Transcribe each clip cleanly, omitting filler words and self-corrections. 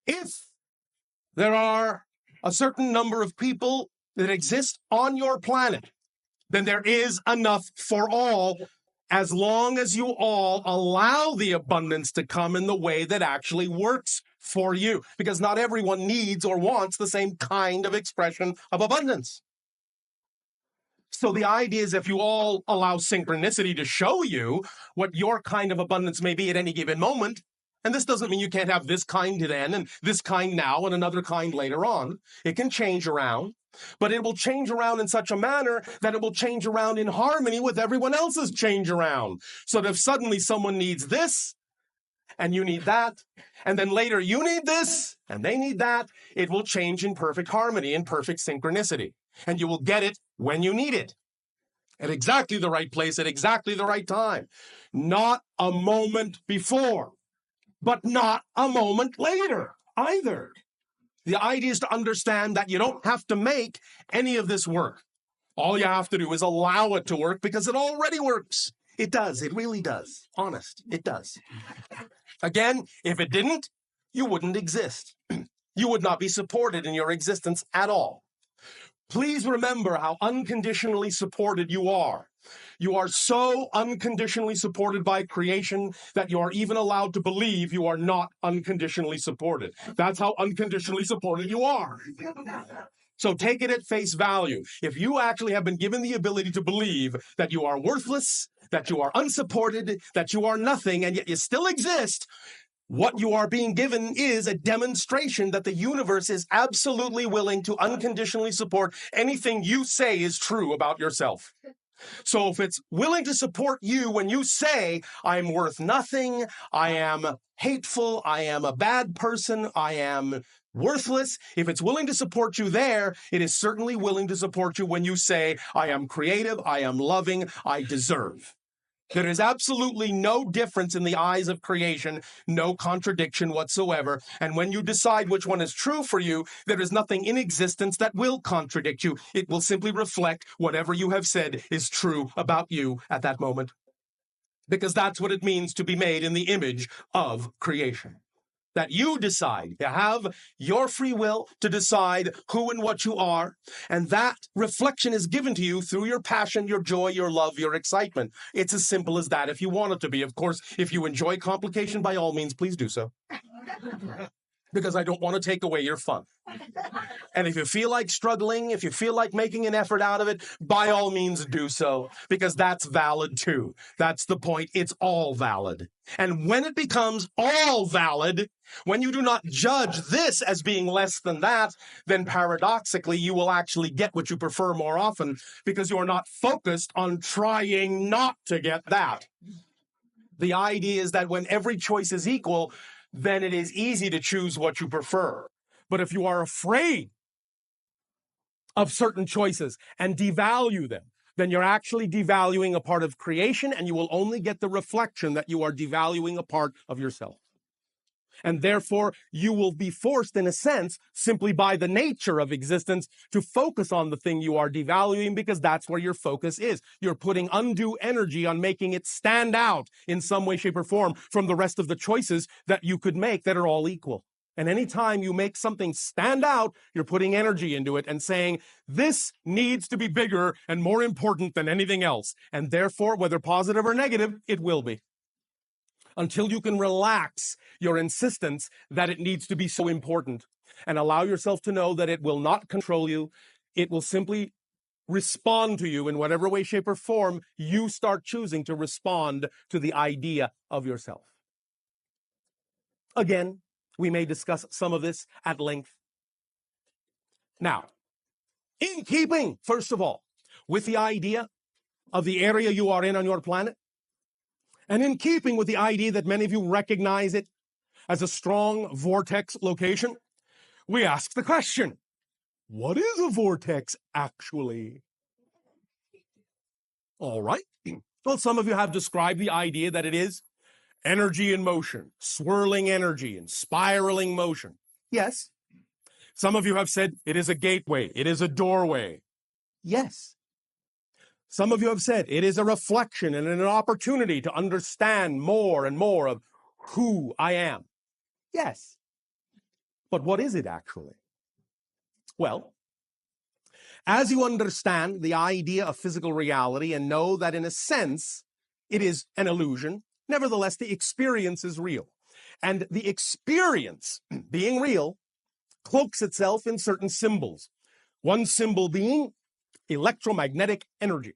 If there are a certain number of people that exist on your planet, then there is enough for all, as long as you all allow the abundance to come in the way that actually works for you. Because not everyone needs or wants the same kind of expression of abundance. So the idea is, if you all allow synchronicity to show you what your kind of abundance may be at any given moment, and this doesn't mean you can't have this kind then and this kind now and another kind later on. It can change around, but it will change around in such a manner that it will change around in harmony with everyone else's change around. So that if suddenly someone needs this and you need that, and then later you need this and they need that, it will change in perfect harmony, in perfect synchronicity. And you will get it when you need it, at exactly the right place, at exactly the right time. Not a moment before, but not a moment later either. The idea is to understand that you don't have to make any of this work. All you have to do is allow it to work, because it already works. It does. It really does. Honest, it does. Again, if it didn't, you wouldn't exist. You would not be supported in your existence at all. Please remember how unconditionally supported you are. You are so unconditionally supported by creation that you are even allowed to believe you are not unconditionally supported. That's how unconditionally supported you are. So take it at face value. If you actually have been given the ability to believe that you are worthless, that you are unsupported, that you are nothing, and yet you still exist, what you are being given is a demonstration that the universe is absolutely willing to unconditionally support anything you say is true about yourself. So if it's willing to support you when you say, I'm worth nothing, I am hateful, I am a bad person, I am worthless, if it's willing to support you there, it is certainly willing to support you when you say, I am creative, I am loving, I deserve. There is absolutely no difference in the eyes of creation, no contradiction whatsoever. And when you decide which one is true for you, there is nothing in existence that will contradict you. It will simply reflect whatever you have said is true about you at that moment. Because that's what it means to be made in the image of creation. That you decide, you have your free will to decide who and what you are, and that reflection is given to you through your passion, your joy, your love, your excitement. It's as simple as that if you want it to be. Of course, if you enjoy complication, by all means, please do so. Because I don't want to take away your fun. And if you feel like struggling, if you feel like making an effort out of it, by all means do so, because that's valid too. That's the point. It's all valid. And when it becomes all valid, when you do not judge this as being less than that, then paradoxically, you will actually get what you prefer more often, because you are not focused on trying not to get that. The idea is that when every choice is equal, then it is easy to choose what you prefer. But if you are afraid of certain choices and devalue them, then you're actually devaluing a part of creation, and you will only get the reflection that you are devaluing a part of yourself. And therefore, you will be forced, in a sense, simply by the nature of existence, to focus on the thing you are devaluing, because that's where your focus is. You're putting undue energy on making it stand out in some way, shape, or form from the rest of the choices that you could make that are all equal. And anytime you make something stand out, you're putting energy into it and saying, this needs to be bigger and more important than anything else. And therefore, whether positive or negative, it will be. Until you can relax your insistence that it needs to be so important and allow yourself to know that it will not control you. It will simply respond to you in whatever way, shape, or form you start choosing to respond to the idea of yourself. Again, we may discuss some of this at length. Now, in keeping, first of all, with the idea of the area you are in on your planet, and in keeping with the idea that many of you recognize it as a strong vortex location, we ask the question, what is a vortex actually? All right. Well, some of you have described the idea that it is energy in motion, swirling energy and spiraling motion. Yes. Some of you have said it is a gateway, it is a doorway. Yes. Some of you have said it is a reflection and an opportunity to understand more and more of who I am. Yes. But what is it actually? Well, as you understand the idea of physical reality and know that in a sense it is an illusion, nevertheless the experience is real. And the experience, being real, cloaks itself in certain symbols. One symbol being electromagnetic energy.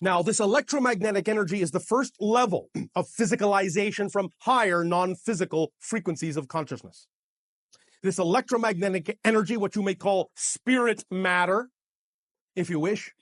Now, this electromagnetic energy is the first level of physicalization from higher non-physical frequencies of consciousness. This electromagnetic energy, what you may call spirit matter, if you wish,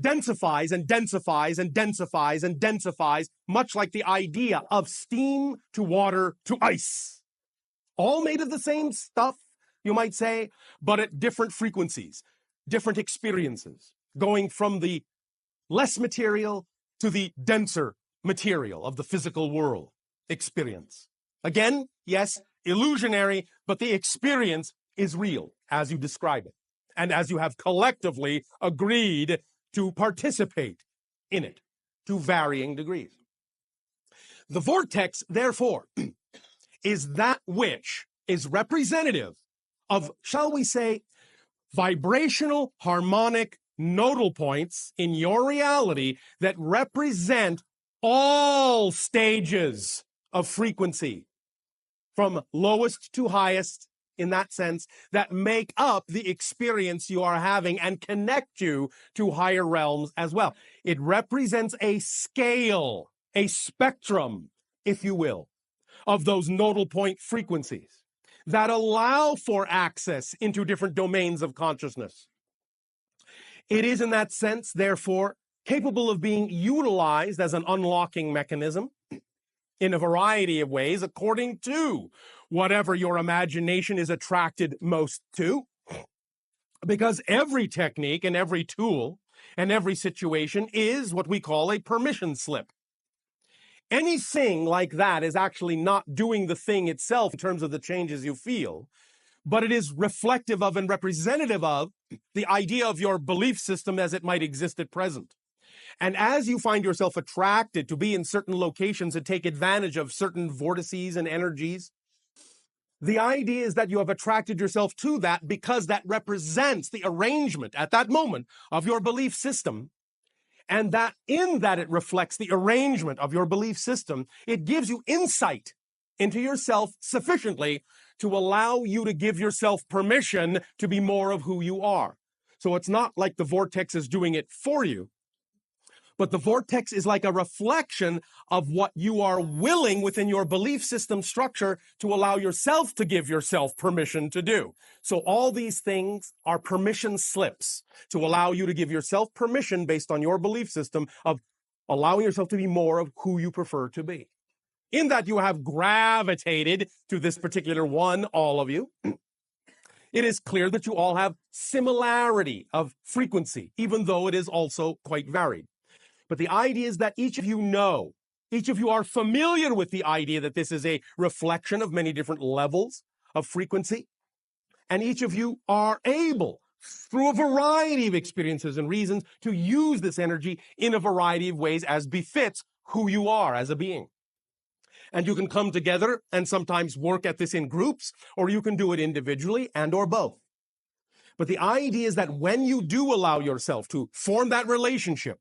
densifies and densifies and densifies and densifies, much like the idea of steam to water to ice. All made of the same stuff, you might say, but at different frequencies, different experiences, going from the less material to the denser material of the physical world experience. Again, yes, illusionary, but the experience is real as you describe it and as you have collectively agreed to participate in it to varying degrees. The vortex, therefore, is that which is representative of, shall we say, vibrational harmonic nodal points in your reality that represent all stages of frequency, from lowest to highest, in that sense, that make up the experience you are having and connect you to higher realms as well. It represents a scale, a spectrum, if you will, of those nodal point frequencies that allow for access into different domains of consciousness. It is in that sense, therefore, capable of being utilized as an unlocking mechanism in a variety of ways according to whatever your imagination is attracted most to. Because every technique and every tool and every situation is what we call a permission slip. Anything like that is actually not doing the thing itself in terms of the changes you feel, but it is reflective of and representative of the idea of your belief system as it might exist at present. And as you find yourself attracted to be in certain locations and take advantage of certain vortices and energies, the idea is that you have attracted yourself to that because that represents the arrangement at that moment of your belief system. And that in that it reflects the arrangement of your belief system, it gives you insight into yourself sufficiently to allow you to give yourself permission to be more of who you are. So it's not like the vortex is doing it for you, but the vortex is like a reflection of what you are willing within your belief system structure to allow yourself to give yourself permission to do. So all these things are permission slips to allow you to give yourself permission based on your belief system of allowing yourself to be more of who you prefer to be. In that you have gravitated to this particular one, all of you, it is clear that you all have similarity of frequency, even though it is also quite varied. But the idea is that each of you know, each of you are familiar with the idea that this is a reflection of many different levels of frequency. And each of you are able, through a variety of experiences and reasons, to use this energy in a variety of ways as befits who you are as a being. And you can come together and sometimes work at this in groups, or you can do it individually and or both. But the idea is that when you do allow yourself to form that relationship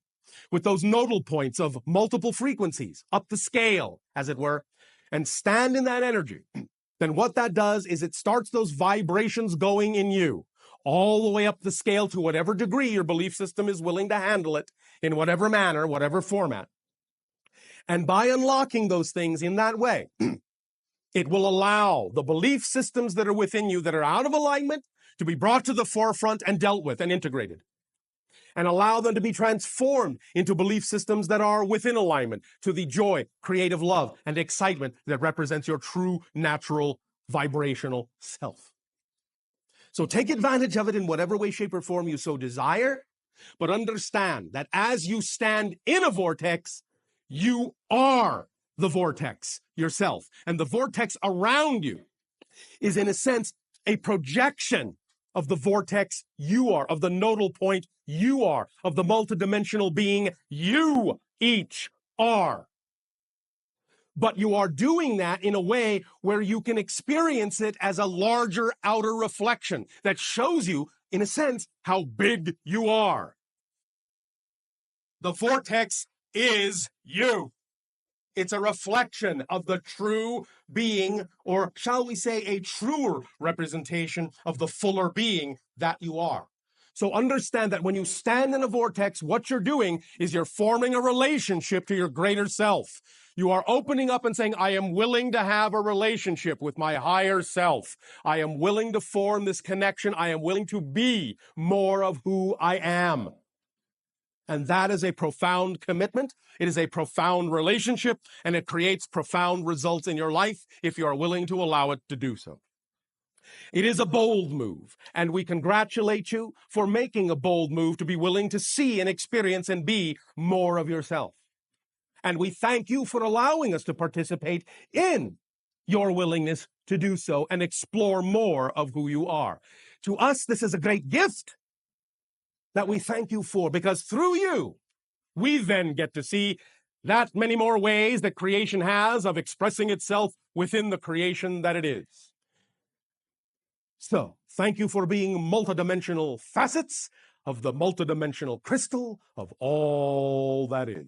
with those nodal points of multiple frequencies, up the scale, as it were, and stand in that energy, then what that does is it starts those vibrations going in you, all the way up the scale to whatever degree your belief system is willing to handle it, in whatever manner, whatever format. And by unlocking those things in that way, it will allow the belief systems that are within you that are out of alignment to be brought to the forefront and dealt with and integrated, and allow them to be transformed into belief systems that are within alignment to the joy, creative love, and excitement that represents your true, natural, vibrational self. So take advantage of it in whatever way, shape, or form you so desire, but understand that as you stand in a vortex, you are the vortex yourself. And the vortex around you is, in a sense, a projection of the vortex you are, of the nodal point you are, of the multidimensional being you each are. But you are doing that in a way where you can experience it as a larger outer reflection that shows you, in a sense, how big you are. The vortex is you. It's a reflection of the true being, or shall we say, a truer representation of the fuller being that you are. So understand that when you stand in a vortex, what you're doing is you're forming a relationship to your greater self. You are opening up and saying, I am willing to have a relationship with my higher self. I am willing to form this connection. I am willing to be more of who I am. And that is a profound commitment. It is a profound relationship, and it creates profound results in your life if you are willing to allow it to do so. It is a bold move, and we congratulate you for making a bold move to be willing to see and experience and be more of yourself. And we thank you for allowing us to participate in your willingness to do so and explore more of who you are. To us, this is a great gift that we thank you for, because through you, we then get to see that many more ways that creation has of expressing itself within the creation that it is. So, thank you for being multidimensional facets of the multidimensional crystal of all that is.